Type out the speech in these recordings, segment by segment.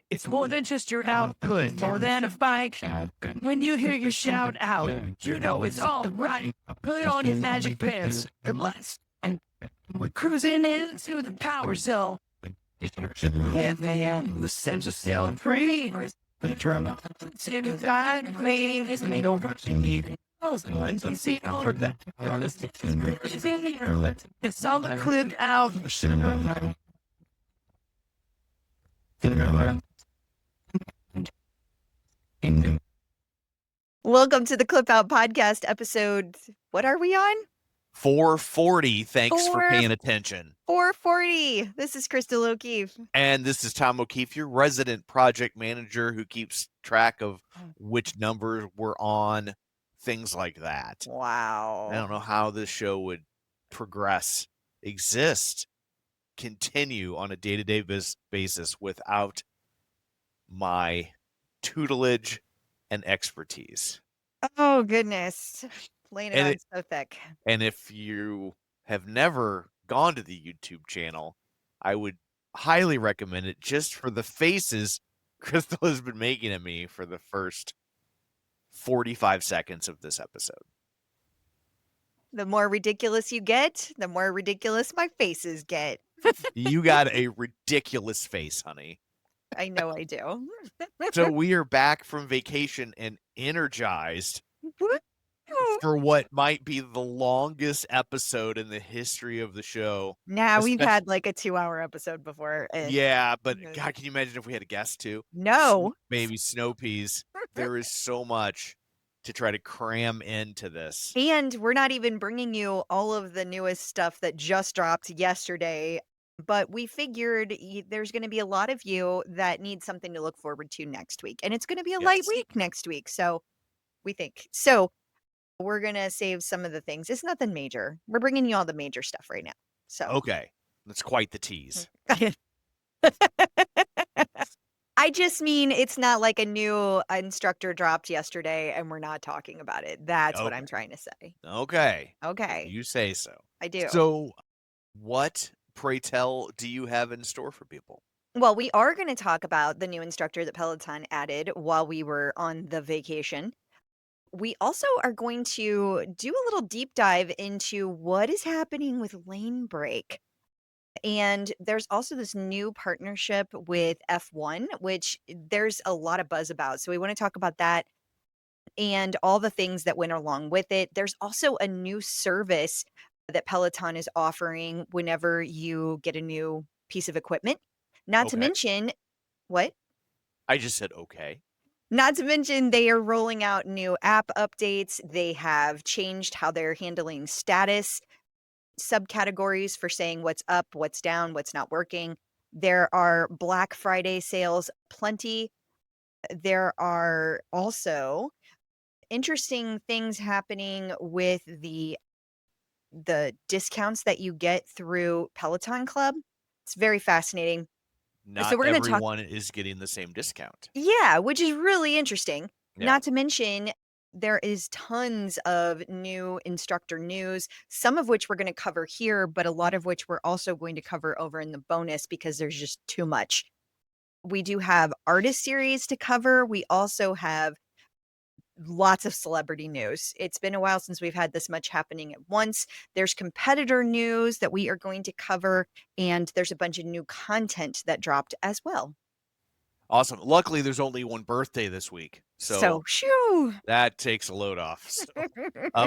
It's more than just your output, more than a fight. When you hear your shout out, you know it's all right. Put on your magic pants and let's. And we're cruising into the power zone. And man, the sense of selling free. The drum to the side, me is made over to me. See all of that. It's all clipped out. Welcome to the Clip Out Podcast episode. What are we on? 440. Thanks for paying attention. 440. This is Crystal O'Keefe. And this is Tom O'Keefe, your resident project manager who keeps track of which numbers we're on, things like that. Wow. I don't know how this show would progress, exist, continue on a day-to-day basis without my tutelage and expertise. Oh, goodness. Laying it on so thick. And if you have never gone to the YouTube channel, I would highly recommend it just for the faces Crystal has been making at me for the first 45 seconds of this episode. The more ridiculous you get, the more ridiculous my faces get. You got a ridiculous face, honey. I know I do. So we are back from vacation and energized for what might be the longest episode in the history of the show. Now we've had like a 2-hour episode before. Yeah, but God, can you imagine if we had a guest too? No. Maybe Snow Peas. There is so much to try to cram into this. And we're not even bringing you all of the newest stuff that just dropped yesterday. But we figured there's going to be a lot of you that need something to look forward to next week. And it's going to be a light week next week. So we think. So we're going to save some of the things. It's nothing major. We're bringing you all the major stuff right now. So okay. That's quite the tease. I just mean it's not like a new instructor dropped yesterday and we're not talking about it. That's what I'm trying to say. Okay. Okay. You say so. I do. So what, pray tell, do you have in store for people? Well, we are going to talk about the new instructor that Peloton added while we were on the vacation. We also are going to do a little deep dive into what is happening with Lanebreak. And there's also this new partnership with F1, which there's a lot of buzz about. So we want to talk about that and all the things that went along with it. There's also a new service that Peloton is offering whenever you get a new piece of equipment. Not to mention, what? I just said okay. Not to mention they are rolling out new app updates. They have changed how they're handling status subcategories for saying what's up, what's down, what's not working. There are Black Friday sales plenty. There are also interesting things happening with the discounts that you get through Peloton Club. It's very fascinating. Not everyone is getting the same discount. Yeah, which is really interesting. Yeah. Not to mention there is tons of new instructor news, some of which we're going to cover here, but a lot of which we're also going to cover over in the bonus because there's just too much. We do have artist series to cover. We also have lots of celebrity news. It's been a while since we've had this much happening at once. There's competitor news that we are going to cover, and there's a bunch of new content that dropped as well. Awesome. Luckily, there's only one birthday this week. So shoo. That takes a load off. So,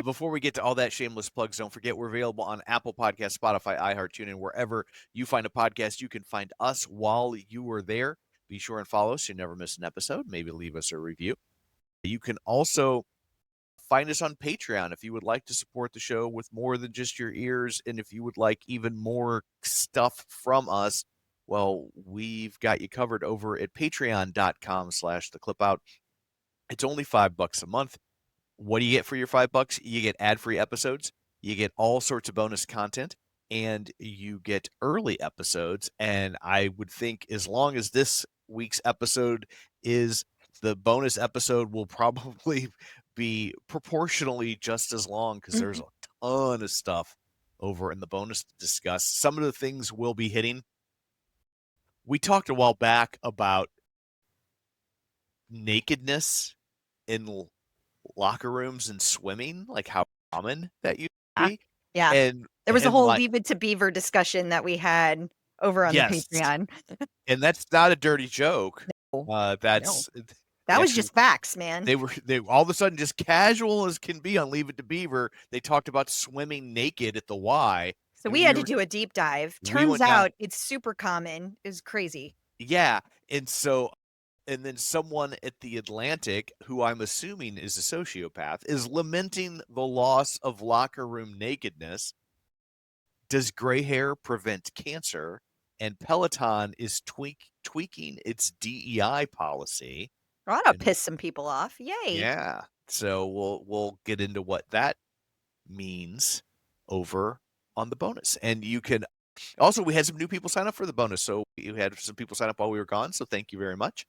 before we get to all that shameless plugs, don't forget we're available on Apple Podcasts, Spotify, iHeart, TuneIn, wherever you find a podcast. You can find us while you are there. Be sure and follow us so you never miss an episode. Maybe leave us a review. You can also find us on Patreon if you would like to support the show with more than just your ears, and if you would like even more stuff from us. Well, we've got you covered over at patreon.com/theclipout. It's only $5 a month. What do you get for your $5? You get ad-free episodes, you get all sorts of bonus content, and you get early episodes. And I would think as long as this week's episode is, the bonus episode will probably be proportionally just as long because there's a ton of stuff over in the bonus to discuss. Some of the things we'll be hitting. We talked a while back about nakedness in locker rooms and swimming, like how common that used to Ah, be. yeah. And There was a and whole like Leave It to Beaver discussion that we had over on the yes, Patreon. and that's not a dirty joke. No, no. That's That was actually just facts, man. they all of a sudden, just casual as can be on Leave It to Beaver, they talked about swimming naked at the Y, So and we had to do a deep dive. we Turns went down. out it's super common. It's crazy. Yeah, and then someone at the Atlantic, who I'm assuming is a sociopath, is lamenting the loss of locker room nakedness. Does gray hair prevent cancer? And Peloton is tweaking its DEI policy. Well, that'll And piss some people off. Yay. yeah, so we'll get into what that means over on the bonus. And you can also, we had some new people sign up for the bonus. So you had some people sign up while we were gone. So thank you very much.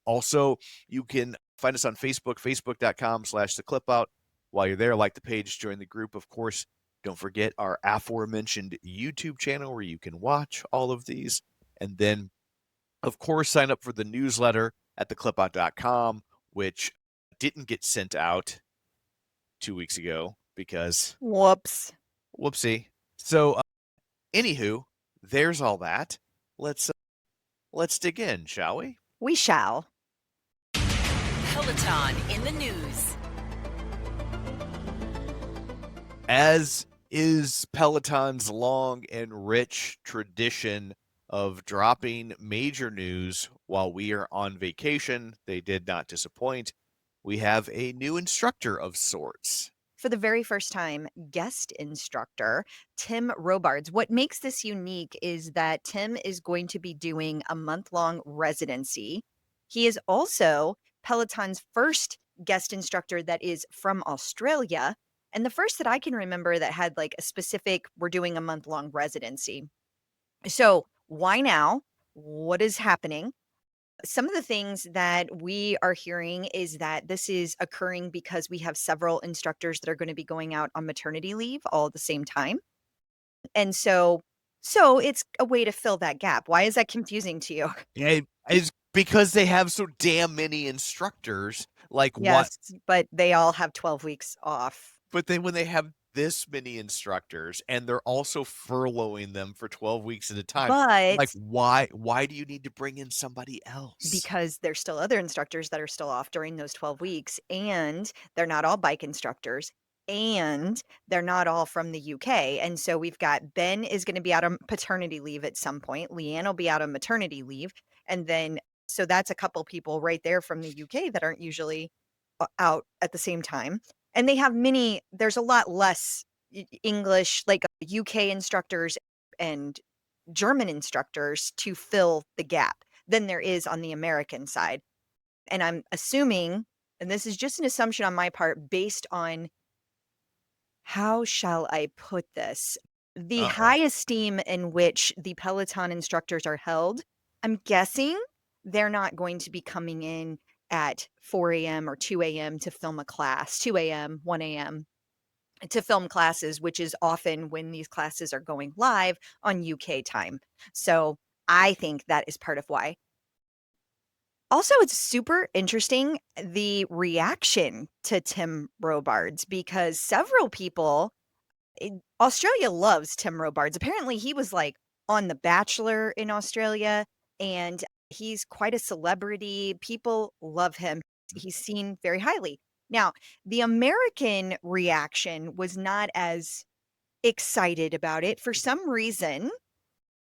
Also, you can find us on Facebook, facebook.com/the clip out. While you're there, like the page, join the group. Of course, don't forget our aforementioned YouTube channel where you can watch all of these. And then, of course, sign up for the newsletter at theclipout.com, which didn't get sent out 2 weeks ago because Whoops. whoopsie. So, anywho, there's all that. Let's dig in, shall we? We shall. Peloton in the news. As is Peloton's long and rich tradition of dropping major news while we are on vacation, they did not disappoint. We have a new instructor of sorts. For the very first time, guest instructor Tim Robards. What makes this unique is that Tim is going to be doing a month-long residency. He is also Peloton's first guest instructor that is from Australia, and the first that I can remember that had like a specific, we're doing a month-long residency. So why now? What is happening? Some of the things that we are hearing is that this is occurring because we have several instructors that are going to be going out on maternity leave all at the same time. And so it's a way to fill that gap. Why is that confusing to you? It's because they have so damn many instructors. Like what? Yes, but they all have 12 weeks off. But then when they have this many instructors and they're also furloughing them for 12 weeks at a time, like But why do you need to bring in somebody else? because there's still other instructors that are still off during those 12 weeks, and they're not all bike instructors, and they're not all from the UK. And so we've got Ben is going to be out on paternity leave at some point. Leanne will be out on maternity leave. And then, so that's a couple people right there from the UK that aren't usually out at the same time. And they have there's a lot less English, like UK instructors and German instructors to fill the gap than there is on the American side. And I'm assuming, and this is just an assumption on my part, based on, how shall I put this? The high esteem in which the Peloton instructors are held, I'm guessing they're not going to be coming in at 4 a.m. or 2 a.m. to film a class, 2 a.m., 1 a.m. to film classes, which is often when these classes are going live on UK time. So I think that is part of why. Also, it's super interesting, the reaction to Tim Robards, because several people, Australia loves Tim Robards. Apparently, he was like on The Bachelor in Australia, and he's quite a celebrity. People love him. He's seen very highly. Now, the American reaction was not as excited about it. For some reason,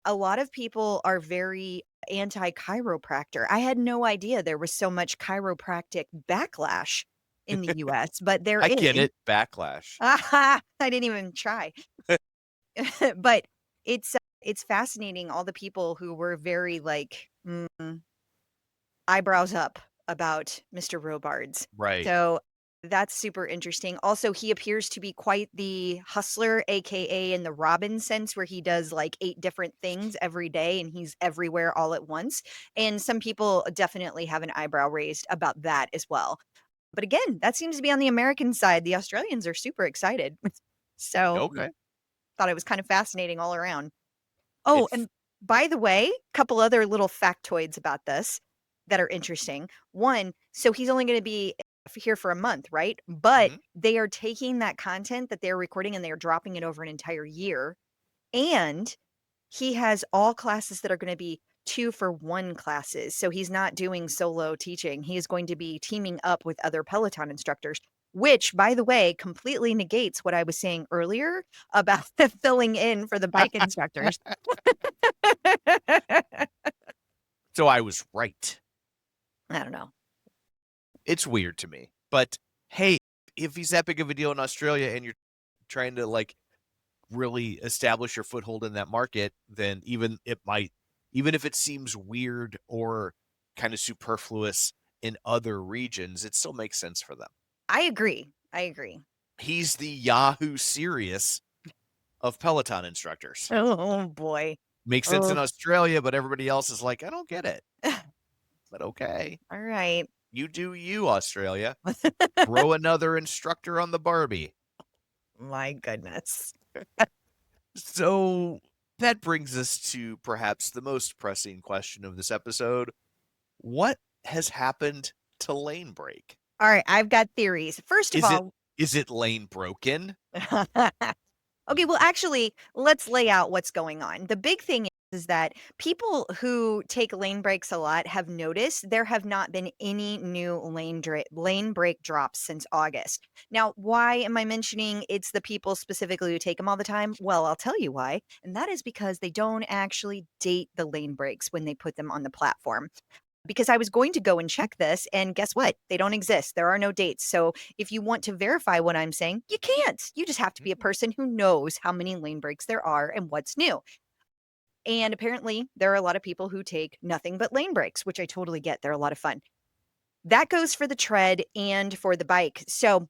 a lot of people are very anti-chiropractor. I had no idea there was so much chiropractic backlash in the US, but there I is. get it, backlash. I didn't even try. But it's fascinating, all the people who were very like eyebrows up about Mr. Robards. Right. So that's super interesting. Also, he appears to be quite the hustler, aka in the Robin sense, where he does like 8 different things every day and he's everywhere all at once. And some people definitely have an eyebrow raised about that as well. But again, that seems to be on the American side. The Australians are super excited. So Okay. thought it was kind of fascinating all around. Oh, It's and by the way, a couple other little factoids about this. that are interesting. One, so he's only going to be here for a month, right? But they are taking that content that they're recording and they are dropping it over an entire year. And he has all classes that are going to be 2-for-1 classes. So he's not doing solo teaching. He is going to be teaming up with other Peloton instructors, which, by the way, completely negates what I was saying earlier about filling in for the bike instructors. So I was right. I don't know. It's weird to me. But hey, if he's that big of a deal in Australia and you're trying to like really establish your foothold in that market, then even if it seems weird or kind of superfluous in other regions, it still makes sense for them. I agree. He's the Yahoo Serious of Peloton instructors. Oh boy. Makes sense in Australia, but everybody else is like, I don't get it. But okay. All right. You do you, Australia. Throw another instructor on the Barbie. My goodness. So that brings us to perhaps the most pressing question of this episode. What has happened to Lanebreak? All right, I've got theories. First of all, is it lane broken? okay, well, actually, let's lay out what's going on. The big thing is that people who take lane breaks a lot have noticed there have not been any new lane break drops since August. Now, why am I mentioning it's the people specifically who take them all the time? Well, I'll tell you why, and that is because they don't actually date the lane breaks when they put them on the platform. Because I was going to go and check this, and guess what? They don't exist. There are no dates. So if you want to verify what I'm saying, you can't. You just have to be a person who knows how many lane breaks there are and what's new. And apparently, there are a lot of people who take nothing but lane breaks, which I totally get. They're a lot of fun. That goes for the tread and for the bike. So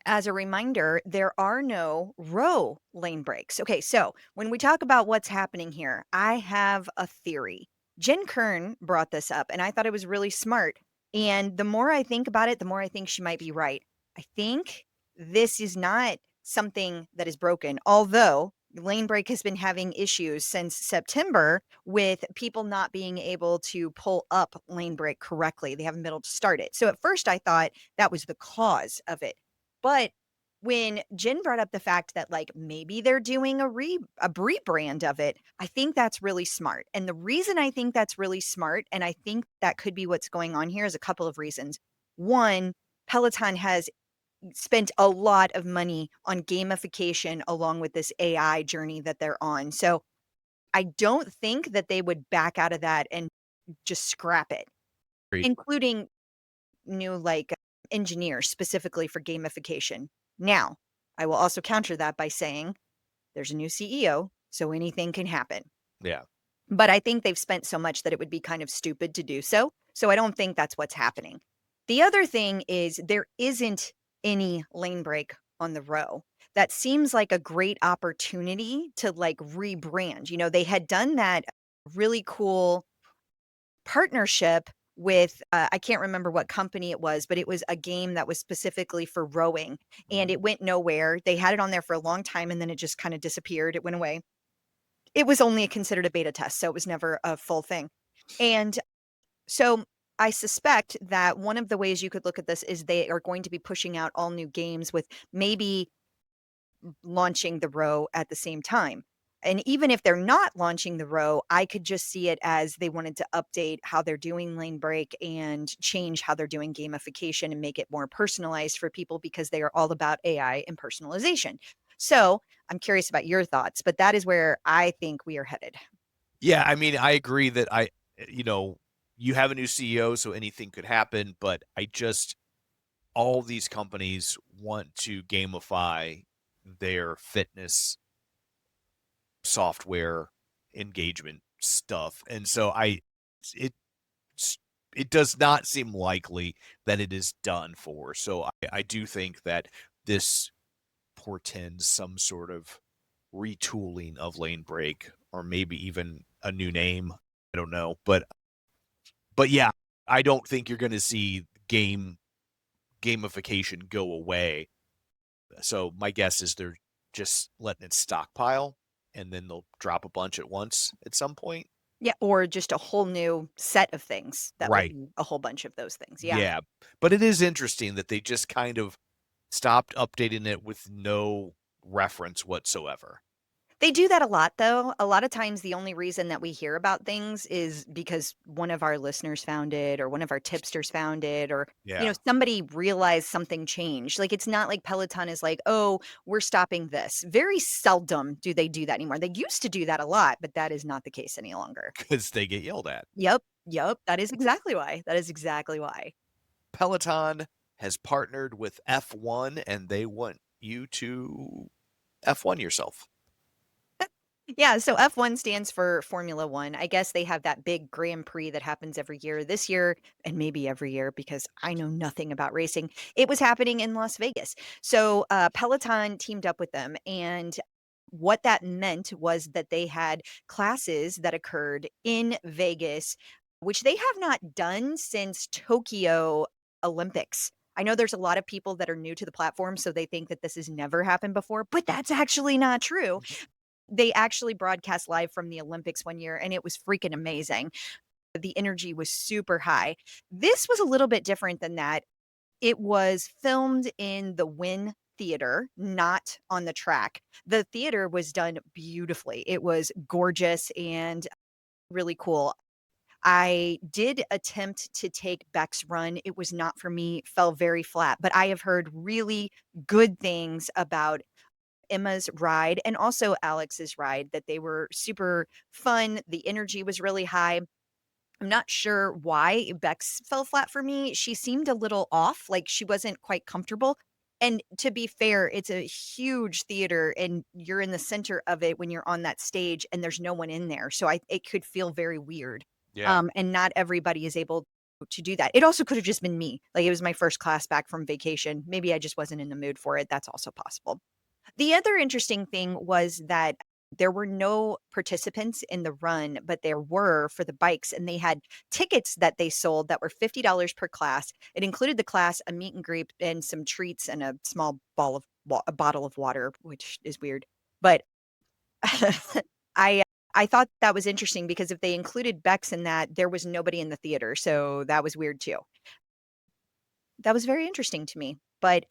as a reminder, there are no row lane breaks. Okay, so when we talk about what's happening here, I have a theory. Jen Kern brought this up, and I thought it was really smart. And the more I think about it, the more I think she might be right. I think this is not something that is broken, although lane break has been having issues since September with people not being able to pull up lane break correctly. They haven't been able to start it. So at first I thought that was the cause of it. But when Jen brought up the fact that like maybe they're doing a rebrand of it, I think that's really smart. And the reason I think that's really smart, and I think that could be what's going on here, is a couple of reasons. One, Peloton has spent a lot of money on gamification along with this AI journey that they're on. So I don't think that they would back out of that and just scrap it, including new like engineers specifically for gamification. Now, I will also counter that by saying there's a new CEO, so anything can happen. Yeah. But I think they've spent so much that it would be kind of stupid to do so. So I don't think that's what's happening. The other thing is there isn't any lane break on the row. That seems like a great opportunity to like rebrand. You know, they had done that really cool partnership with I can't remember what company it was, but it was a game that was specifically for rowing and it went nowhere. They had it on there for a long time and then it just kind of disappeared. It went away. It was only considered a beta test, so it was never a full thing. And so I suspect that one of the ways you could look at this is they are going to be pushing out all new games with maybe launching the row at the same time. And even if they're not launching the row, I could just see it as they wanted to update how they're doing lane break and change how they're doing gamification and make it more personalized for people because they are all about AI and personalization. So I'm curious about your thoughts, but that is where I think we are headed. Yeah, I mean, I agree that you have a new CEO, so anything could happen, but all these companies want to gamify their fitness software engagement stuff. And so it does not seem likely that it is done for. So I do think that this portends some sort of retooling of lane break or maybe even a new name. I don't know. But yeah, I don't think you're going to see gamification go away. So my guess is they're just letting it stockpile and then they'll drop a bunch at once at some point. Yeah, or just a whole new set of things that will Right. be a whole bunch of those things. Yeah. Yeah. But it is interesting that they just kind of stopped updating it with no reference whatsoever. They do that a lot, though. A lot of times, the only reason that we hear about things is because one of our listeners found it, or one of our tipsters found it, or Yeah. somebody realized something changed. Like, it's not like Peloton is like, "Oh, we're stopping this." Very seldom do they do that anymore. They used to do that a lot, but that is not the case any longer. Because they get yelled at. Yep, yep. That is exactly why. That is exactly why. Peloton has partnered with F1 and they want you to F1 yourself. Yeah, so F1 stands for Formula One. I guess they have that big Grand Prix that happens every year. This year, and maybe every year, because I know nothing about racing, it was happening in Las Vegas. So Peloton teamed up with them, and what that meant was that they had classes that occurred in Vegas, which they have not done since Tokyo Olympics. I know there's a lot of people that are new to the platform, so they think that this has never happened before, but that's actually not true. They actually broadcast live from the Olympics one year, and it was freaking amazing. The energy was super high. This was a little bit different than that. It was filmed in the Wynn Theater, not on the track. The theater was done beautifully. It was gorgeous and really cool. I did attempt to take Beck's run. It was not for me, fell very flat, but I have heard really good things about Emma's ride and also Alex's ride, that they were super fun. The energy was really high. I'm not sure why Bex fell flat for me. She seemed a little off, like she wasn't quite comfortable. And to be fair, it's a huge theater and you're in the center of it when you're on that stage and there's no one in there. So it could feel very weird. Yeah. And not everybody is able to do that. It also could have just been me. Like, it was my first class back from vacation. Maybe I just wasn't in the mood for it. That's also possible. The other interesting thing was that there were no participants in the run, but there were for the bikes, and they had tickets that they sold that were $50 per class. It included the class, a meet and greet, and some treats, and a small a bottle of water, which is weird. But I I thought that was interesting because if they included Bex in that, there was nobody in the theater, so that was weird too. That was very interesting to me, but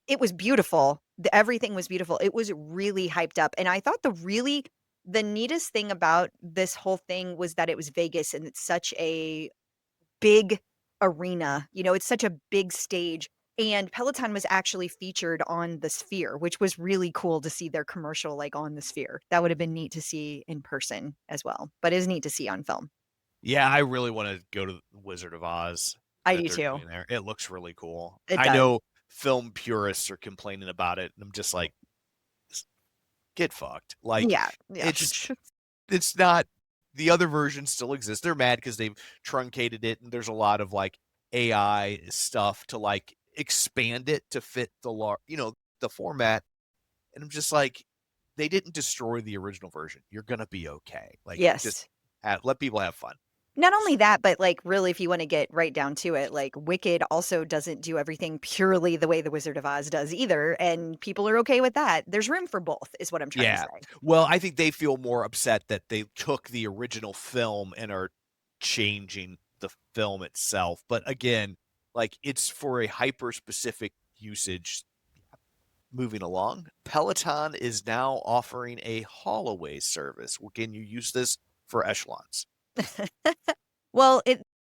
it was beautiful. Everything was beautiful. It was really hyped up, and I thought the neatest thing about this whole thing was that it was Vegas, and it's such a big arena. It's such a big stage, and Peloton was actually featured on the Sphere, which was really cool to see their commercial, like, on the Sphere. That would have been neat to see in person as well, but it is neat to see on film. Yeah, I really want to go to Wizard of Oz I that do they're too. doing there. It looks really cool. It I does. know film purists are complaining about it, and I'm just like, get fucked. Like, Yeah, yeah. it's not. The other versions still exist. They're mad because they've truncated it, and there's a lot of like AI stuff to like expand it to fit the format. And I'm just like, they didn't destroy the original version. You're gonna be okay. Like, just Yes. let people have fun. Not only that, but, like, really, if you wanna get right down to it, like, Wicked also doesn't do everything purely the way The Wizard of Oz does either, and people are okay with that. There's room for both is what I'm trying to Yeah. say. Well, I think they feel more upset that they took the original film and are changing the film itself. But again, like, it's for a hyper specific usage. Moving along, Peloton is now offering a haul-away service. Well, can you use this for echelons? Well,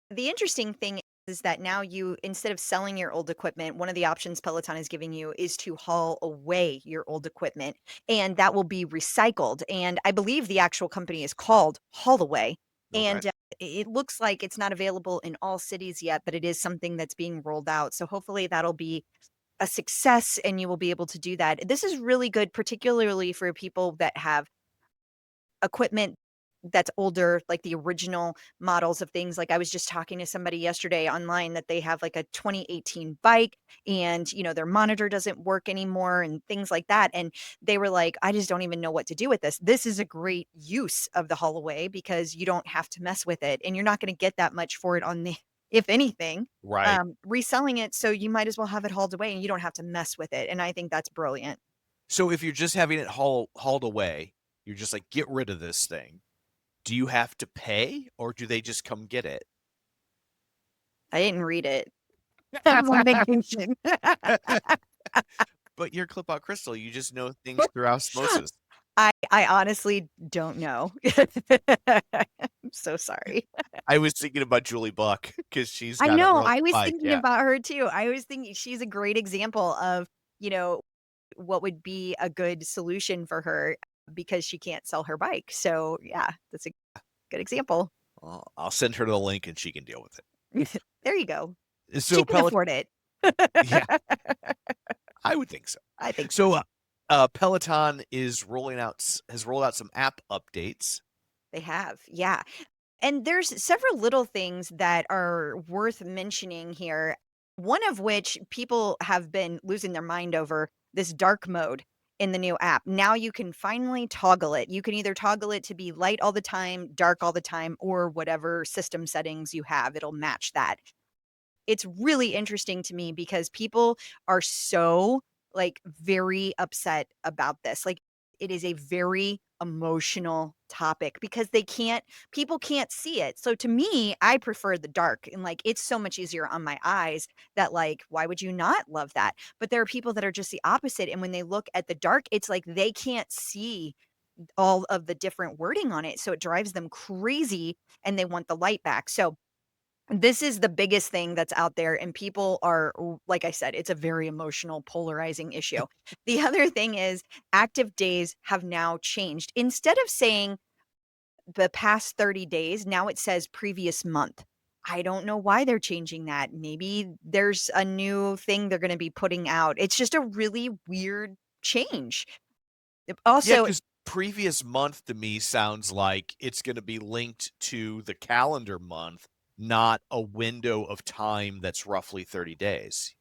the interesting thing is that now you, instead of selling your old equipment, one of the options Peloton is giving you is to haul away your old equipment, and that will be recycled. And I believe the actual company is called Haul Away. Okay. And it looks like it's not available in all cities yet, but it is something that's being rolled out. So hopefully that'll be a success and you will be able to do that. This is really good, particularly for people that have equipment that's older, like the original models of things. Like, I was just talking to somebody yesterday online that they have like a 2018 bike, and their monitor doesn't work anymore and things like that. And they were like, I just don't even know what to do with this. This is a great use of the Holloway because you don't have to mess with it, and you're not going to get that much for it on the if anything, Right. reselling it. So you might as well have it hauled away and you don't have to mess with it. And I think that's brilliant. So if you're just having it hauled away, you're just like, get rid of this thing. Do you have to pay or do they just come get it? I didn't read it. I'm on vacation. But you're Clip Out Crystal, you just know things through osmosis. I honestly don't know. I'm so sorry. I was thinking about Julie Buck because she's I got a know. real I was bike, thinking yeah. about her too. I was thinking she's a great example of, what would be a good solution for her because she can't sell her bike. So, yeah, that's a good example. Well, I'll send her the link and she can deal with it. There you go. She So can afford it. yeah, I would think so. I think so. So, Peloton has rolled out some app updates. They have. Yeah. And there's several little things that are worth mentioning here. One of which people have been losing their mind over, this dark mode in the new app. Now you can finally toggle it. You can either toggle it to be light all the time, dark all the time, or whatever system settings you have, it'll match that. It's really interesting to me because people are so, like, very upset about this. Like, it is a very emotional topic because people can't see it. So to me, I prefer the dark, and, like, it's so much easier on my eyes that, like, why would you not love that? But there are people that are just the opposite, and when they look at the dark, it's like they can't see all of the different wording on it, so it drives them crazy, and they want the light back. So this is the biggest thing that's out there, and people are, like I said, it's a very emotional, polarizing issue. The other thing is active days have now changed. Instead of saying the past 30 days, now it says previous month. I don't know why they're changing that. Maybe there's a new thing they're going to be putting out. It's just a really weird change. Yeah, Also, because previous month to me sounds like it's gonna be linked to the calendar month, not a window of time that's roughly 30 days.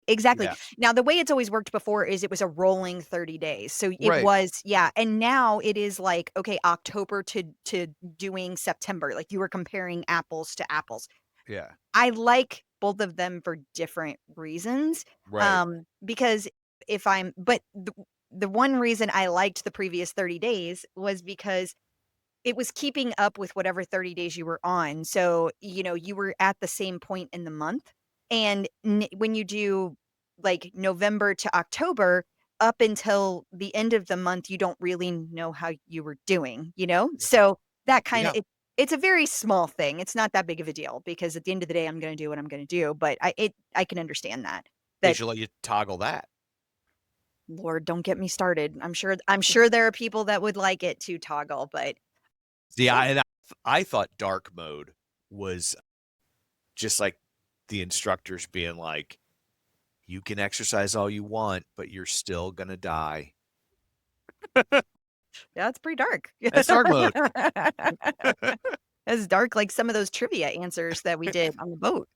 exactly. Yeah. Now, the way it's always worked before is it was a rolling 30 days. So it Right. was, yeah. And now it is like, okay, October to doing September. Like you were comparing apples to apples. Yeah. I like both of them for different reasons. Right. Because but the one reason I liked the previous 30 days was because it was keeping up with whatever 30 days you were on. So, you were at the same point in the month. And when you do like November to October, up until the end of the month, you don't really know how you were doing, you know? Yeah. So that kind of Yeah. it's a very small thing. It's not that big of a deal because at the end of the day, I'm going to do what I'm going to do. But I can understand that. They That should let you toggle that. Lord, don't get me started. I'm sure there are people that would like it to toggle, but See, I thought dark mode was just like the instructors being like, "You can exercise all you want, but you're still gonna die." yeah, it's pretty dark. That's dark mode. It's dark like some of those trivia answers that we did on the boat.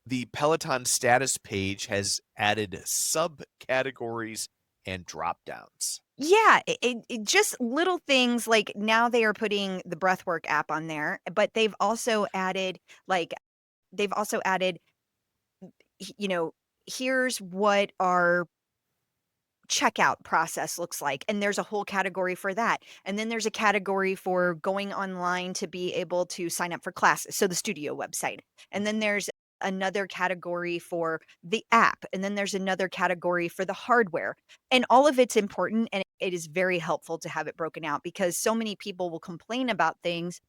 The Peloton Status page has added subcategories and drop downs. Yeah, it just little things like now they are putting the breathwork app on there, but they've also added, h you know, here's what our checkout process looks like, and there's a whole category for that, and then there's a category for going online to be able to sign up for classes, so the studio website, and then there's another category for the app, and then there's another category for the hardware, and all of it's important, and it is very helpful to have it broken out because so many people will complain about things,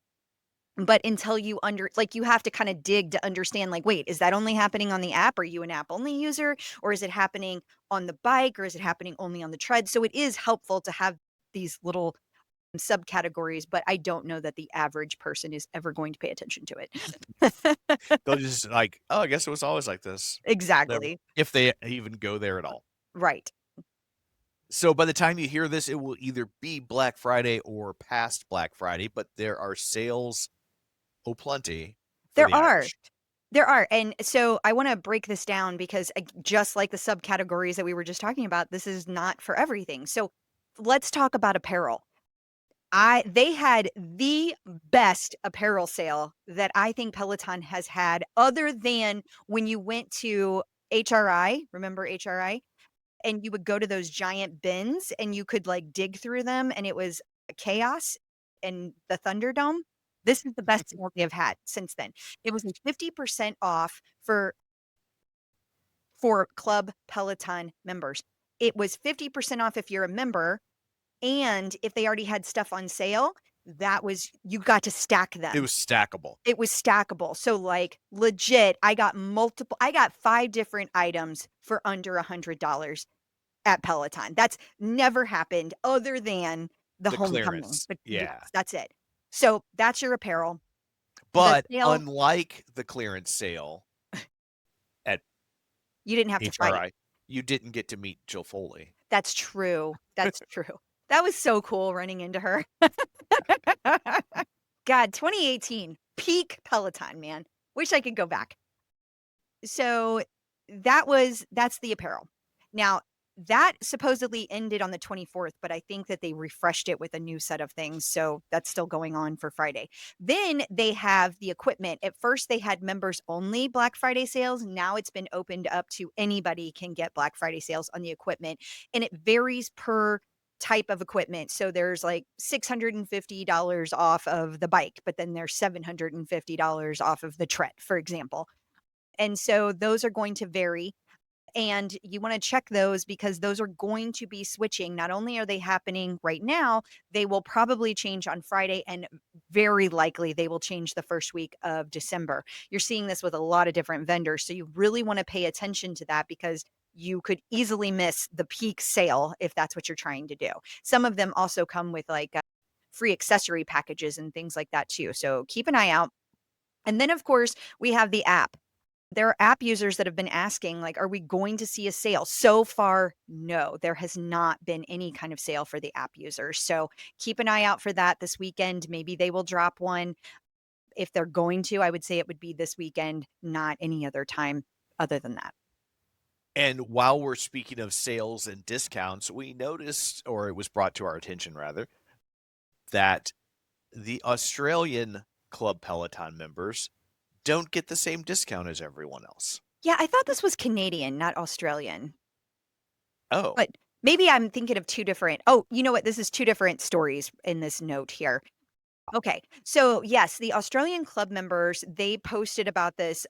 but until you have to kinda dig to understand, like, "Wait, is that only happening on the app? Are you an app-only user? Or is it happening on the bike? Or is it happening only on the tread?" So it is helpful to have these little subcategories, but I don't know that the average person is ever going to pay attention to it. They'll just like, "Oh, I guess it was always like this." Never, Exactly. if they even go there at all. Right. So by the time you hear this, it will either be Black Friday or past Black Friday, but there are sales plenty for There the are. Irish. There are, and so I wanna break this down because, just like the subcategories that we were just talking about, this is not for everything. So, let's talk about apparel. They had the best apparel sale that I think Peloton has had other than when you went to HRI, remember HRI? And you would go to those giant bins and you could, like, dig through them and it was chaos. and the Thunderdome. This is the best sale they have had since then. It was a 50% off for Club Peloton members. It was 50% off if you're a member, and if they already had stuff on sale, you got to stack them. It was stackable. It was stackable. So like legit, I got 5 different items for under $100 at Peloton. That's never happened other than the homecoming. clearance. But Yeah. yes, that's it. So that's your apparel. But sale- unlike the clearance sale at You didn't have to fight. HRI, you didn't get to meet Jill Foley. That's true. That's true. That was so cool running into her. God, 2018, peak Peloton, man. Wish I could go back. So that's the apparel. Now, that supposedly ended on the 24th, but I think that they refreshed it with a new set of things. So that's still going on for Friday. Then they have the equipment. At first, they had members only Black Friday sales. Now it's been opened up to anybody can get Black Friday sales on the equipment. And it varies per type of equipment. So there's like $650 off of the bike, but then there's $750 off of the tread, for example. And so those are going to vary. And you want to check those because those are going to be switching. Not only are they happening right now, they will probably change on Friday, and very likely they will change the first week of December. You're seeing this with a lot of different vendors. So you really want to pay attention to that because you could easily miss the peak sale if that's what you're trying to do. Some of them also come with like free accessory packages and things like that too. So keep an eye out. And then, of course, we have the app. There are app users that have been asking, like, are we going to see a sale? So far, no, there has not been any kind of sale for the app users. So keep an eye out for that this weekend. Maybe they will drop one. If they're going to, I would say it would be this weekend, not any other time other than that. And while we're speaking of sales and discounts, we noticed, or it was brought to our attention rather, that the Australian Club Peloton members don't get the same discount as everyone else. Yeah, I thought this was Canadian, not Australian. Oh. But maybe I'm thinking of two different. Oh, you know what? This is two different stories in this note here. Okay. So, yes, the Australian club members, they posted about this,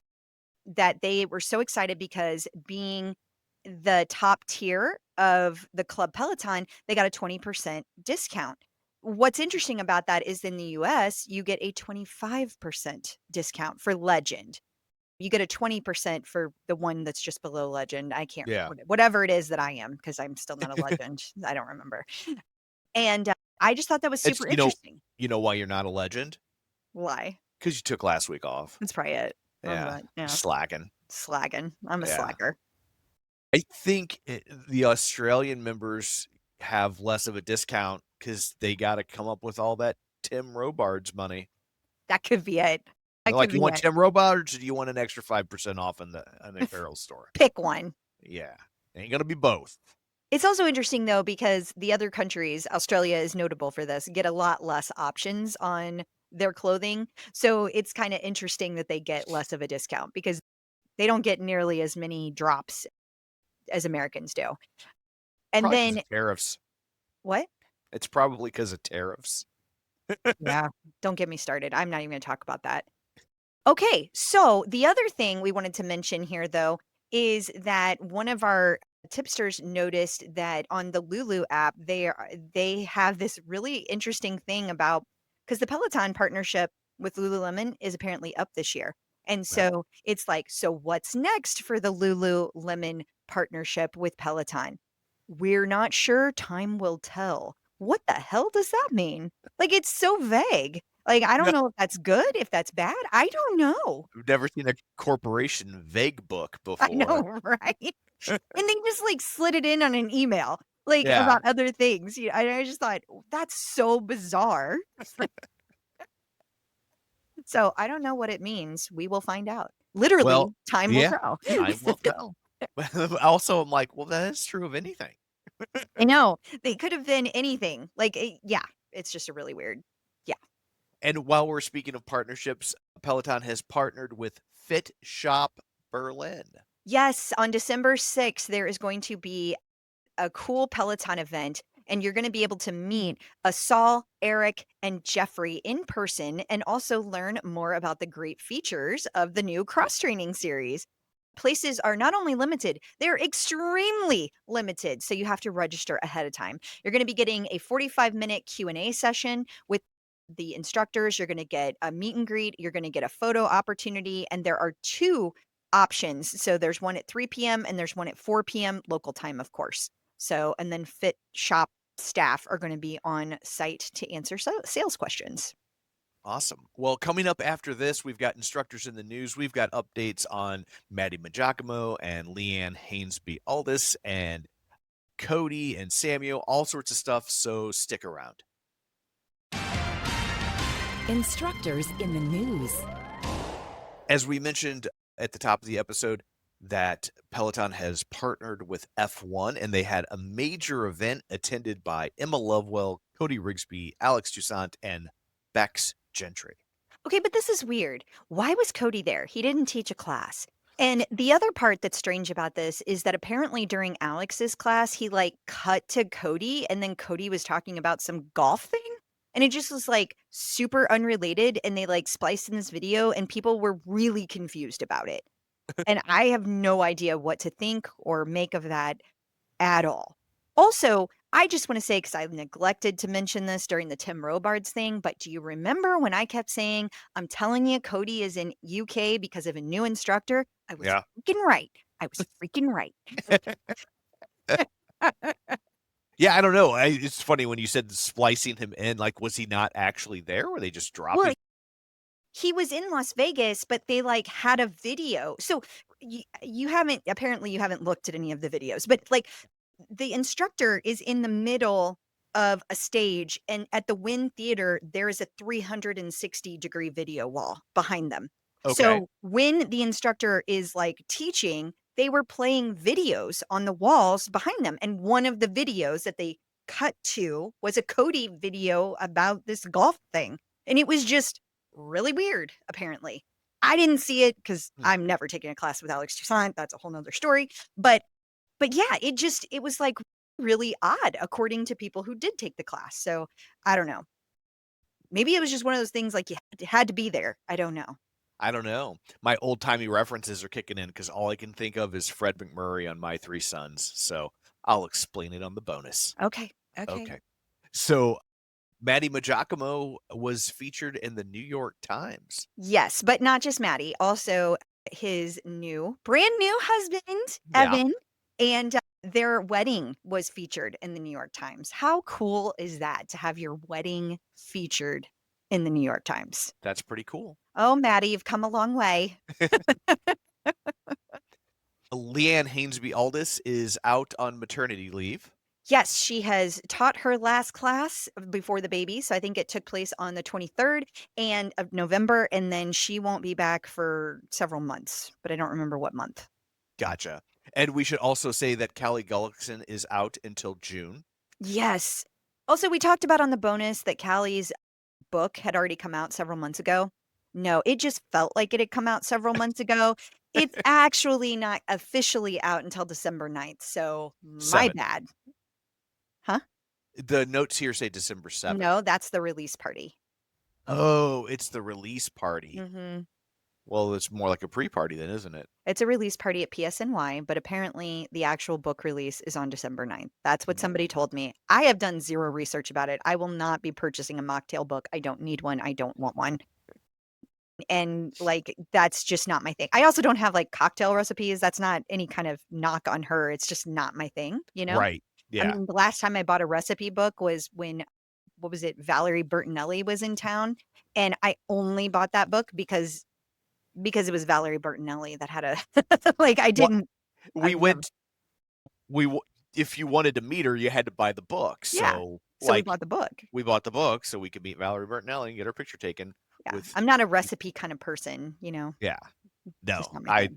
that they were so excited because being the top tier of the Club Peloton, they got a 20% discount. What's interesting about that is in the US, you get a 25% discount for Legend. You get a 20% for the one that's just below Legend. I can't remember whatever it is that I am, because I'm still not a Legend. I don't remember. And I just thought that was super interesting. You know why you're not a Legend? Why? Because you took last week off. That's probably it. Yeah. Slacking. I'm a slacker. I think the Australian members have less of a discount because they got to come up with all that Tim Robards money. That could be it. Like, you want Tim Robards, or do you want an extra 5% off in the apparel store? Pick one. Yeah. Ain't going to be both. It's also interesting, though, because the other countries, Australia is notable for this, get a lot less options on their clothing. So it's kind of interesting that they get less of a discount because they don't get nearly as many drops as Americans do. And Probably then 'cause of tariffs. What? It's probably because of tariffs. Yeah. Don't get me started. I'm not even going to talk about that. Okay. So the other thing we wanted to mention here, though, is that one of our tipsters noticed that on the Lulu app, they have this really interesting thing about, because the Peloton partnership with Lululemon is apparently up this year. And so it's like, so what's next for the Lululemon partnership with Peloton? We're not sure. Time will tell. What the hell does that mean? Like, it's so vague. Like, I don't know if that's good, if that's bad. I don't know. We've never seen a corporation vague book before. I know, right? And they just like slid it in on an email, like about other things. I just thought, that's so bizarre. So I don't know what it means. We will find out. Literally, time will tell. Time will tell. Also, I'm like, well, that is true of anything. I know. They could have been anything. Like, it's just a really weird. Yeah. And while we're speaking of partnerships, Peloton has partnered with Fit Shop Berlin. Yes, on December 6th, there is going to be a cool Peloton event. and you're going to be able to meet Saul, Eric, and Jeffrey in person and also learn more about the great features of the new cross-training series. Places are not only limited, they're extremely limited, so you have to register ahead of time. You're going to be getting a 45-minute Q&A session with the instructors. You're going to get a meet and greet. You're going to get a photo opportunity, and there are 2 options. So there's one at 3 p.m. and there's one at 4 p.m. local time, of course. So, and then Fit Shop staff are going to be on site to answer sales questions. Awesome. Well, coming up after this, we've got instructors in the news. We've got updates on Maddie Majacomo and Leanne Hainsby Aldis and Cody and Samuel, all sorts of stuff. So stick around. Instructors in the news. As we mentioned at the top of the episode, that Peloton has partnered with F1, and they had a major event attended by Emma Lovewell, Cody Rigsby, Alex Toussaint, and Bex Gentry. Okay, but this is weird. Why was Cody there? He didn't teach a class. And the other part that's strange about this is that apparently during Alex's class, he like cut to Cody and then Cody was talking about some golf thing. And it just was like super unrelated. And they like spliced in this video and people were really confused about it. And I have no idea what to think or make of that at all. Also, I just want to say, because I neglected to mention this during the Tim Robards thing, but do you remember when I kept saying, I'm telling you, Cody is in UK because of a new instructor? I was freaking right. I was freaking right. Yeah, I don't know. It's funny when you said splicing him in, like, was he not actually there? Or they just dropped Well, him? he was in Las Vegas, but they like had a video. So you haven't, apparently you haven't looked at any of the videos, but like the instructor is in the middle of a stage, and at the Wynn Theater, there is a 360-degree video wall behind them. Okay. So when the instructor is like teaching, they were playing videos on the walls behind them. And one of the videos that they cut to was a Cody video about this golf thing. And it was just really weird, apparently. I didn't see it because I'm never taking a class with Alex Toussaint. That's a whole nother story. But yeah, it was like really odd according to people who did take the class. So I don't know. Maybe it was just one of those things like you had to be there. I don't know. I don't know. My old-timey references are kicking in because all I can think of is Fred McMurray on My Three Sons. So I'll explain it on the bonus. Okay. So Maddie Majacomo was featured in the New York Times. Yes, but not just Maddie. Also his brand new husband, Yeah. Evan, and their wedding was featured in the New York Times. How cool is that to have your wedding featured in the New York Times? That's pretty cool. Oh, Maddie, you've come a long way. Leanne Hainsby Aldis is out on maternity leave. Yes, she has taught her last class before the baby. So I think it took place on the 23rd of November, and then she won't be back for several months, but I don't remember what month. Gotcha. And we should also say that Callie Gullickson is out until June. Yes. Also, we talked about on the bonus that Callie's book had already come out several months ago. No, it just felt like it had come out several months ago. It's actually not officially out until December 9th. So my 7th. bad. Huh? The notes here say December 7th. No, that's the release party. Oh, it's the release party. Mm-hmm. Well, it's more like a pre-party then, isn't it? It's a release party at PSNY, but apparently the actual book release is on December 9th. That's what somebody told me. I have done zero research about it. I will not be purchasing a mocktail book. I don't need one. I don't want one. And like, that's just not my thing. I also don't have like cocktail recipes. That's not any kind of knock on her. It's just not my thing, you know? Right. Yeah. I mean, the last time I bought a recipe book was when, what was it? Valerie Bertinelli was in town. And I only bought that book because it was Valerie Bertinelli that had a, like, I didn't. If you wanted to meet her, you had to buy the book. Yeah. So we bought the book. We bought the book so we could meet Valerie Bertinelli and get her picture taken. Yeah. I'm not a recipe kind of person, you know? Yeah. No, Just not my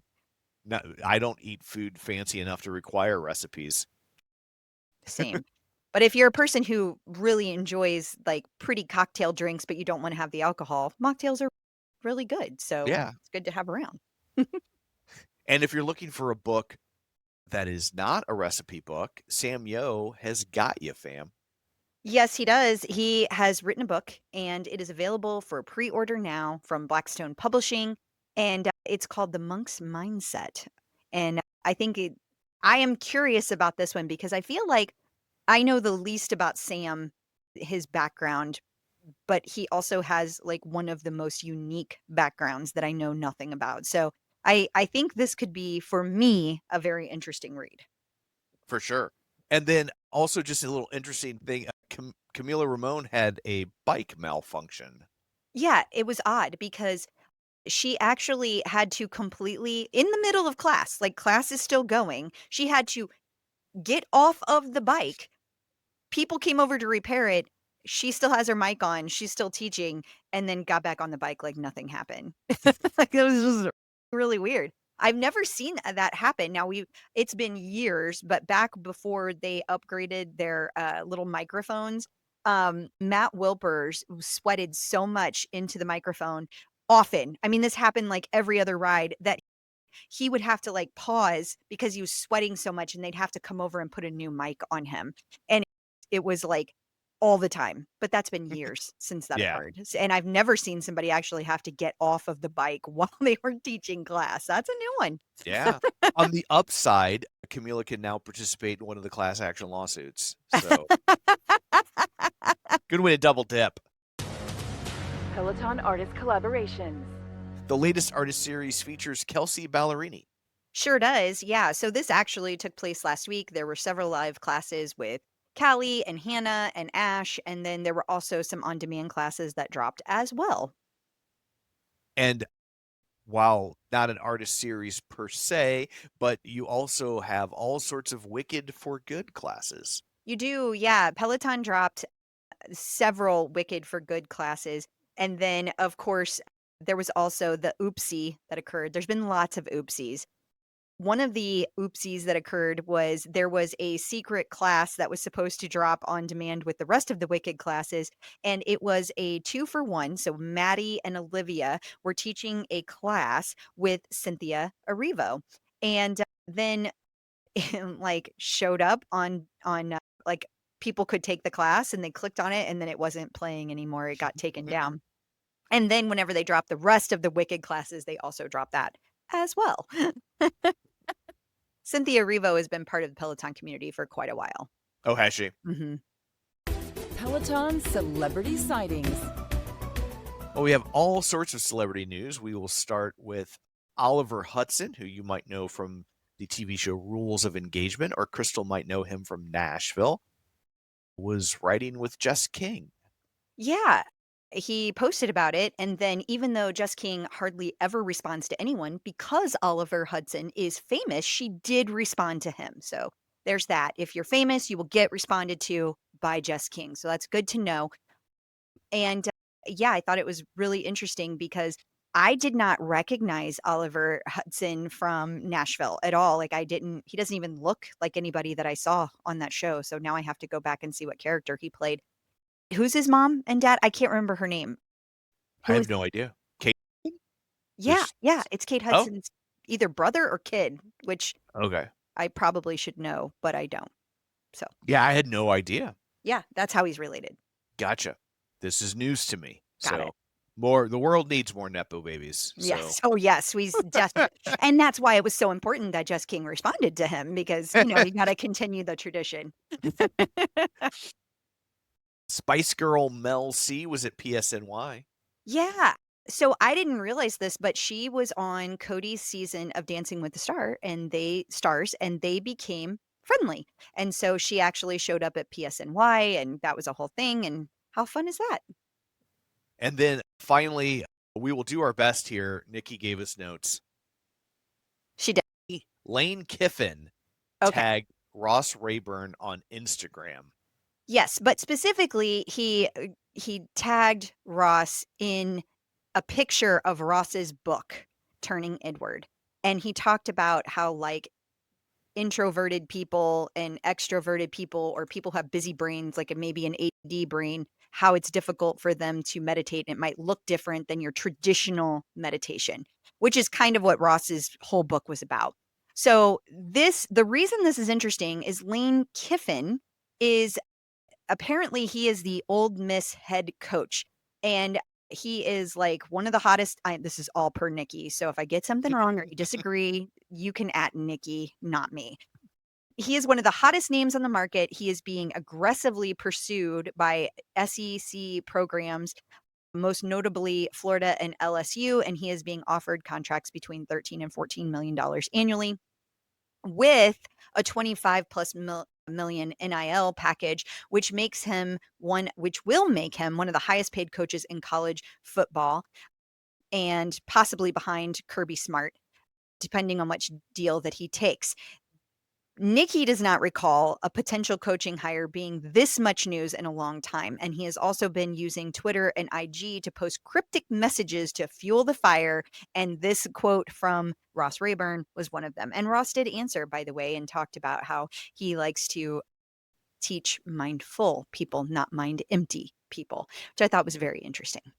thing. I don't eat food fancy enough to require recipes. Same. But if you're a person who really enjoys like pretty cocktail drinks, but you don't want to have the alcohol, mocktails are really good. So Yeah. it's good to have around. And if you're looking for a book that is not a recipe book, Sam Yo has got you, fam. Yes, he does. He has written a book, and it is available for pre-order now from Blackstone Publishing, and it's called The Monk's Mindset. And I am curious about this one because I feel like I know the least about Sam, his background, but he also has like one of the most unique backgrounds that I know nothing about. So I think this could be for me a very interesting read. For sure. And then also just a little interesting thing, Camila Ramon had a bike malfunction. Yeah, it was odd because she actually had to completely in the middle of class, like class is still going, she had to get off of the bike. People came over to repair it. She still has her mic on, she's still teaching, and then got back on the bike like nothing happened. Like, it was just really weird. I've never seen that happen. Now it's been years, but back before they upgraded their, little microphones, Matt Wilpers sweated so much into the microphone often. I mean, this happened like every other ride that he would have to, like, pause because he was sweating so much, and they'd have to come over and put a new mic on him, and it was, like, all the time, but that's been years since that Yeah. occurred, and I've never seen somebody actually have to get off of the bike while they were teaching class. That's a new one. Yeah. On the upside, Camila can now participate in one of the class action lawsuits. So good way to double dip. Peloton artist collaborations. The latest artist series features Kelsey Ballerini. Sure does, yeah, so this actually took place last week. There were several live classes with Callie and Hannah and Ash, and then there were also some on-demand classes that dropped as well. And while not an artist series per se, but you also have all sorts of Wicked for Good classes. You do, yeah. Peloton dropped several Wicked for Good classes. And then, of course, there was also the oopsie that occurred. There's been lots of oopsies. One of the oopsies that occurred was there was a secret class that was supposed to drop on demand with the rest of the Wicked classes, and it was a 2-for-1. So Maddie and Olivia were teaching a class with Cynthia Erivo. And then like showed up on like people could take the class and they clicked on it and then it wasn't playing anymore. It got taken down. And then whenever they dropped the rest of the Wicked classes, they also dropped that as well. Cynthia Erivo has been part of the Peloton community for quite a while. Oh, has she? Mhm. Peloton celebrity sightings. Well, we have all sorts of celebrity news. We will start with Oliver Hudson, who you might know from the TV show Rules of Engagement, or Crystal might know him from Nashville, was writing with Jess King. Yeah. He posted about it, and then even though Jess King hardly ever responds to anyone, because Oliver Hudson is famous, she did respond to him. So there's that. If you're famous, you will get responded to by Jess King. So that's good to know. And yeah, I thought it was really interesting because I did not recognize Oliver Hudson from Nashville at all. Like he doesn't even look like anybody that I saw on that show. So now I have to go back and see what character he played. Who's his mom and dad? I can't remember her name. I Who have is no idea. Kate? Yeah, Just- yeah, it's Kate Oh. Hudson's either brother or kid, which Okay. I probably should know, but I don't. So, Yeah, I had no idea. yeah, that's how he's related. Gotcha. This is news to me. Got so it. the world needs more Nepo babies. Yes. So Oh, yes. We's just, and that's why it was so important that Jess King responded to him because, you got to continue the tradition. Spice Girl Mel C was at PSNY. Yeah. So I didn't realize this, but she was on Cody's season of Dancing with the Stars, and they became friendly. And so she actually showed up at PSNY, and that was a whole thing. And how fun is that? And then finally, we will do our best here. Nikki gave us notes. She did. Lane Kiffin Okay. tagged Ross Rayburn on Instagram. Yes, but specifically, he tagged Ross in a picture of Ross's book, Turning Inward, and he talked about how like introverted people and extroverted people, or people who have busy brains, like maybe an AD brain, how it's difficult for them to meditate. It might look different than your traditional meditation, which is kind of what Ross's whole book was about. So the reason this is interesting is Lane Kiffin is apparently he is the Old Miss head coach, and he is like one of the hottest. This is all per Nikki. So if I get something wrong or you disagree, you can at Nikki, not me. He is one of the hottest names on the market. He is being aggressively pursued by SEC programs, most notably Florida and LSU, and he is being offered contracts between $13 and $14 million annually, with a 25 plus million NIL package, which will make him one of the highest paid coaches in college football, and possibly behind Kirby Smart, depending on which deal that he takes. Nikki does not recall a potential coaching hire being this much news in a long time, and he has also been using Twitter and IG to post cryptic messages to fuel the fire, and this quote from Ross Rayburn was one of them. And Ross did answer, by the way, and talked about how he likes to teach mindful people, not mind empty people, which I thought was very interesting.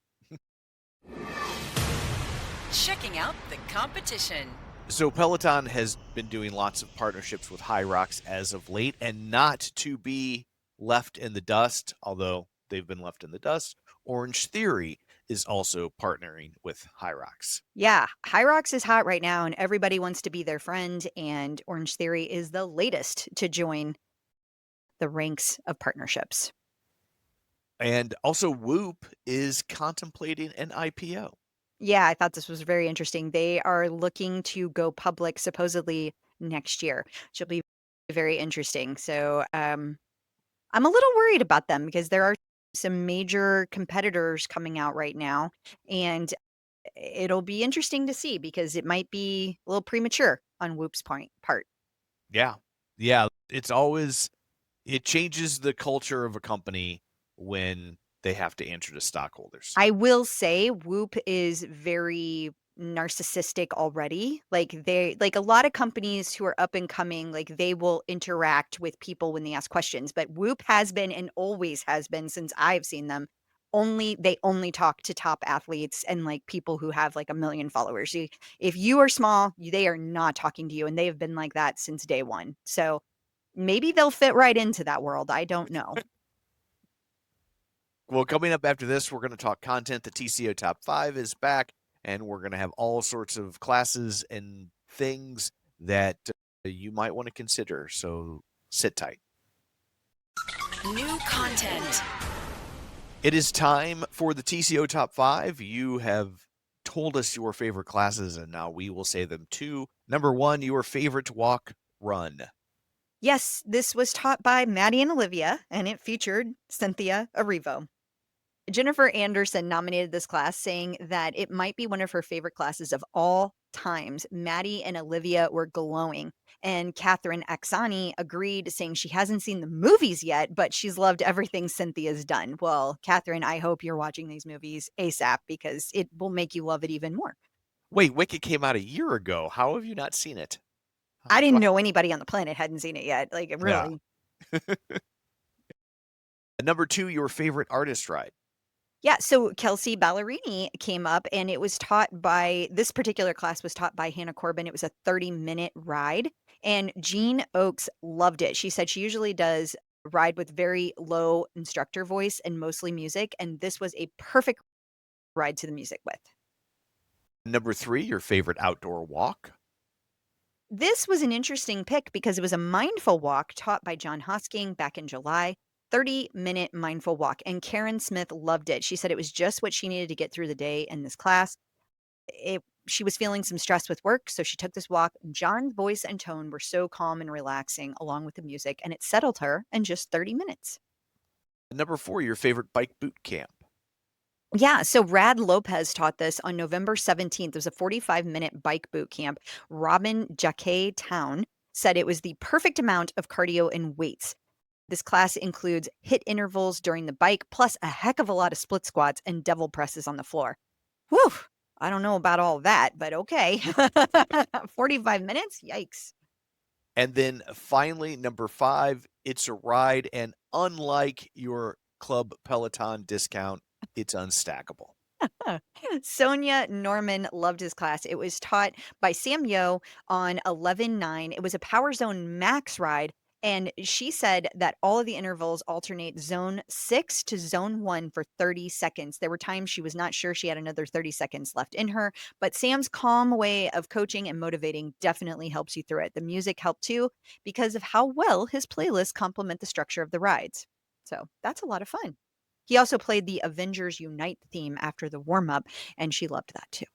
Checking out the competition. So Peloton has been doing lots of partnerships with High Rocks as of late, and not to be left in the dust, although they've been left in the dust, Orange Theory is also partnering with High Rocks. Yeah, High Rocks is hot right now, and everybody wants to be their friend, and Orange Theory is the latest to join the ranks of partnerships. And also Whoop is contemplating an IPO. Yeah, I thought this was very interesting. They are looking to go public supposedly next year, which will be very interesting. So I'm a little worried about them because there are some major competitors coming out right now, and it'll be interesting to see because it might be a little premature on Whoop's part. Yeah. It changes the culture of a company when they have to answer to stockholders. I will say Whoop is very narcissistic already. Like a lot of companies who are up and coming, like they will interact with people when they ask questions, but Whoop has been and always has been since I've seen them. They only talk to top athletes and like people who have like 1 million followers. If you are small, they are not talking to you, and they have been like that since day one. So maybe they'll fit right into that world. I don't know. Well, coming up after this, we're going to talk content. The TCO Top 5 is back, and we're going to have all sorts of classes and things that you might want to consider. So sit tight. New content. It is time for the TCO Top 5. You have told us your favorite classes, and now we will say them too. Number 1, your favorite walk, run. Yes, this was taught by Maddie and Olivia, and it featured Cynthia Erivo. Jennifer Anderson nominated this class, saying that it might be one of her favorite classes of all times. Maddie and Olivia were glowing, and Catherine Axani agreed, saying she hasn't seen the movies yet, but she's loved everything Cynthia's done. Well, Catherine, I hope you're watching these movies ASAP because it will make you love it even more. Wait, Wicked came out a year ago. How have you not seen it? I didn't know anybody on the planet hadn't seen it yet. Like, really. Yeah. Number 2, your favorite artist ride. Yeah, so Kelsey Ballerini came up, and this particular class was taught by Hannah Corbin. It was a 30-minute ride, and Jean Oakes loved it. She said she usually does ride with very low instructor voice and mostly music, and this was a perfect ride to the music with. Number 3, your favorite outdoor walk. This was an interesting pick because it was a mindful walk taught by John Hosking back in July. 30-minute mindful walk, and Karen Smith loved it. She said it was just what she needed to get through the day in this class. She was feeling some stress with work, so she took this walk. John's voice and tone were so calm and relaxing along with the music, and it settled her in just 30 minutes. Number 4, your favorite bike boot camp. Yeah, so Rad Lopez taught this on November 17th. It was a 45-minute bike boot camp. Robin Jacquet Town said it was the perfect amount of cardio and weights. This class includes HIIT intervals during the bike, plus a heck of a lot of split squats and devil presses on the floor. Whew, I don't know about all that, but okay. 45 minutes? Yikes. And then finally, number 5, it's a ride, and unlike your Club Peloton discount, it's unstackable. Sonia Norman loved his class. It was taught by Sam Yo on 11/9. It was a Power Zone Max ride, And she said that all of the intervals alternate zone 6 to zone 1 for 30 seconds. There were times she was not sure she had another 30 seconds left in her, but Sam's calm way of coaching and motivating definitely helps you through it. The music helped too because of how well his playlists complement the structure of the rides. So that's a lot of fun. He also played the Avengers Unite theme after the warm up, and she loved that too.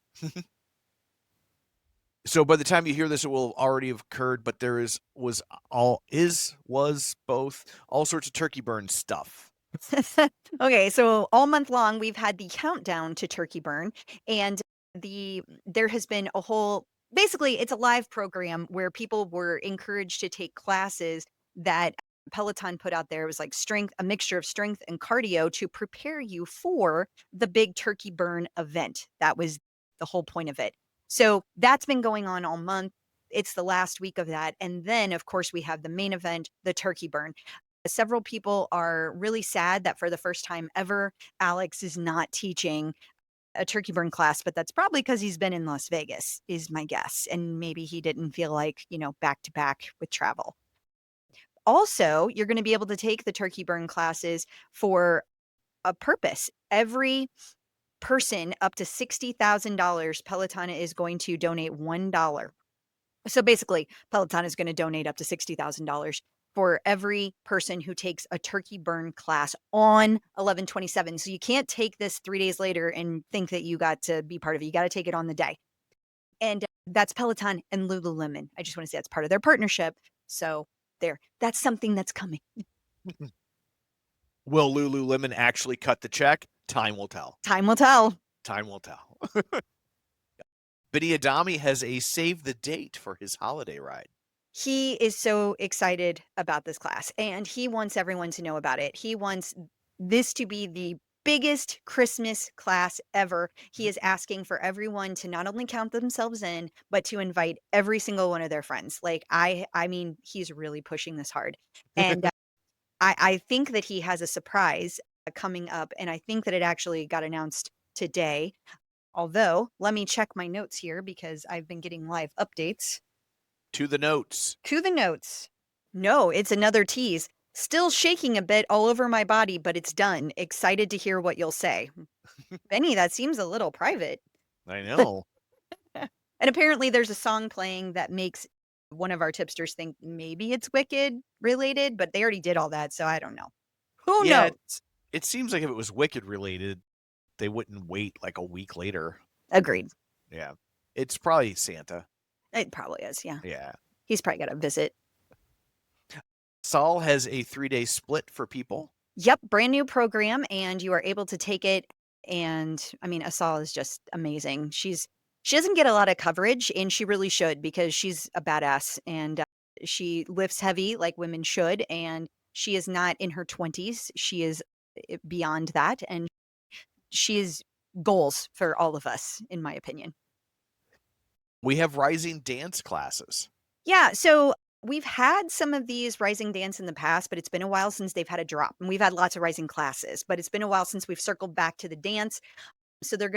So by the time you hear this, it will already have occurred, but there was both all sorts of turkey burn stuff. Okay, so all month long we've had the countdown to turkey burn, and there has been a whole basically it's a live program where people were encouraged to take classes that Peloton put out there. It was like a mixture of strength and cardio to prepare you for the big turkey burn event. That was the whole point of it. So that's been going on all month. It's the last week of that. And then, of course, we have the main event, the turkey burn. Several people are really sad that for the first time ever, Alex is not teaching a turkey burn class, but that's probably because he's been in Las Vegas, is my guess. And maybe he didn't feel like, back to back with travel. Also, you're going to be able to take the turkey burn classes for a purpose. Every person up to $60,000, Peloton is going to donate $1. So basically, Peloton is going to donate up to $60,000 for every person who takes a turkey burn class on 11/27. So you can't take this 3 days later and think that you got to be part of it. You got to take it on the day. And that's Peloton and Lululemon. I just want to say that's part of their partnership. So that's something that's coming. Will Lululemon actually cut the check? Time will tell. Time will tell. Time will tell. Biddy Adami has a save the date for his holiday ride. He is so excited about this class, and he wants everyone to know about it. He wants this to be the biggest Christmas class ever. He is asking for everyone to not only count themselves in, but to invite every single one of their friends. Like, I mean, he's really pushing this hard. And I think that he has a surprise coming up, and I think that it actually got announced today. Although, let me check my notes here because I've been getting live updates. To the notes. To the notes. No, it's another tease. Still shaking a bit all over my body, but it's done. Excited to hear what you'll say. Benny, that seems a little private. I know. And apparently there's a song playing that makes one of our tipsters think maybe it's Wicked related, but they already did all that, so I don't know. Who knows? It seems like if it was Wicked related, they wouldn't wait like a week later. Agreed. Yeah. It's probably Santa. It probably is, yeah. Yeah. He's probably got a visit. Saul has a 3-day split for people. Yep, brand new program, and you are able to take it. And I mean, Asal is just amazing. She doesn't get a lot of coverage, and she really should because she's a badass and she lifts heavy like women should. And she is not in her 20s. She is beyond that. And she is goals for all of us, in my opinion. We have rising dance classes. Yeah. So we've had some of these rising dance in the past, but it's been a while since they've had a drop. And we've had lots of rising classes, but it's been a while since we've circled back to the dance. So they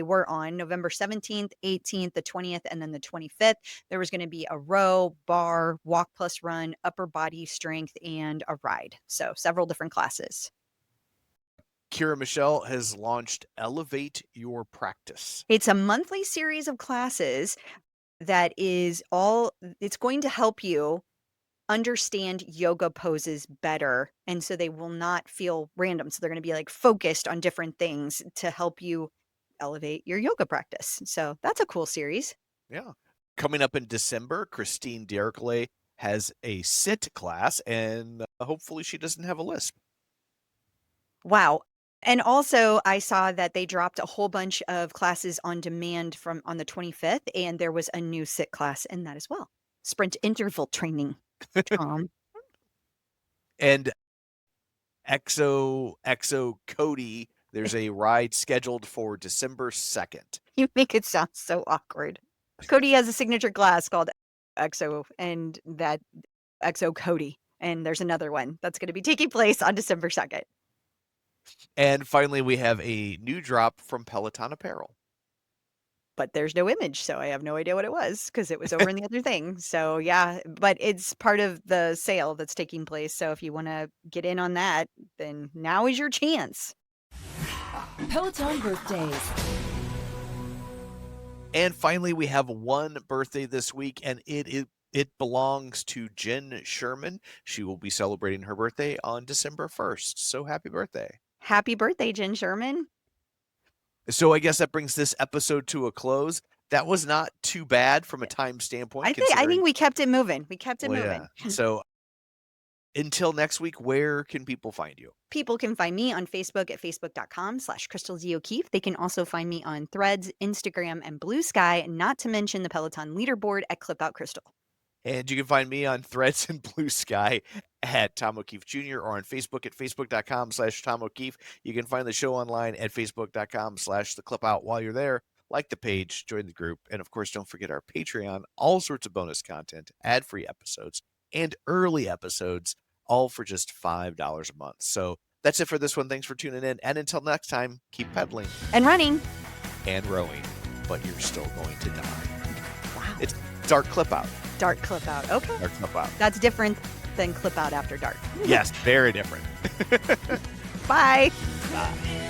were on November 17th, 18th, the 20th, and then the 25th. There was going to be a row, bar, walk plus run, upper body strength, and a ride. So several different classes. Kira Michelle has launched Elevate Your Practice. It's a monthly series of classes that it's going to help you understand yoga poses better. And so they will not feel random. So they're going to be like focused on different things to help you elevate your yoga practice. So that's a cool series. Yeah. Coming up in December, Christine Derkley has a sit class, and hopefully she doesn't have a lisp. Wow. And also I saw that they dropped a whole bunch of classes on demand on the 25th, and there was a new sit class in that as well. Sprint interval training. And Exo Cody, there's a ride scheduled for December 2nd. You make it sound so awkward. Cody has a signature class called Exo, and that Exo Cody. And there's another one that's going to be taking place on December 2nd. And finally, we have a new drop from Peloton Apparel. but there's no image, so I have no idea what it was because it was over in the other thing. So yeah, but it's part of the sale that's taking place. So if you want to get in on that, then now is your chance. Peloton birthdays. And finally, we have one birthday this week, and it belongs to Jen Sherman. She will be celebrating her birthday on December 1st. So happy birthday. Happy birthday, Jen Sherman. So I guess that brings this episode to a close. That was not too bad from a time standpoint. I considering- think we kept it moving. We kept it Well, moving. yeah. So until next week, where can people find you? People can find me on Facebook at facebook.com/Crystal Z. O'Keefe. They can also find me on Threads, Instagram, and Blue Sky, not to mention the Peloton leaderboard at Clip Out Crystal. And you can find me on Threads and Blue Sky at Tom O'Keefe Jr. or on Facebook at facebook.com/Tom O'Keefe. You can find the show online at facebook.com/The Clip Out. While you're there, like the page, join the group, and of course, don't forget our Patreon. All sorts of bonus content, ad-free episodes, and early episodes, all for just $5 a month. So that's it for this one. Thanks for tuning in. And until next time, keep pedaling And running. and rowing, but you're still going to die. Wow. It's Dark Clip Out. Dark Clip Out. Okay. Dark Clip Out. That's different than Clip Out After Dark. Yes, very different. Bye. Bye.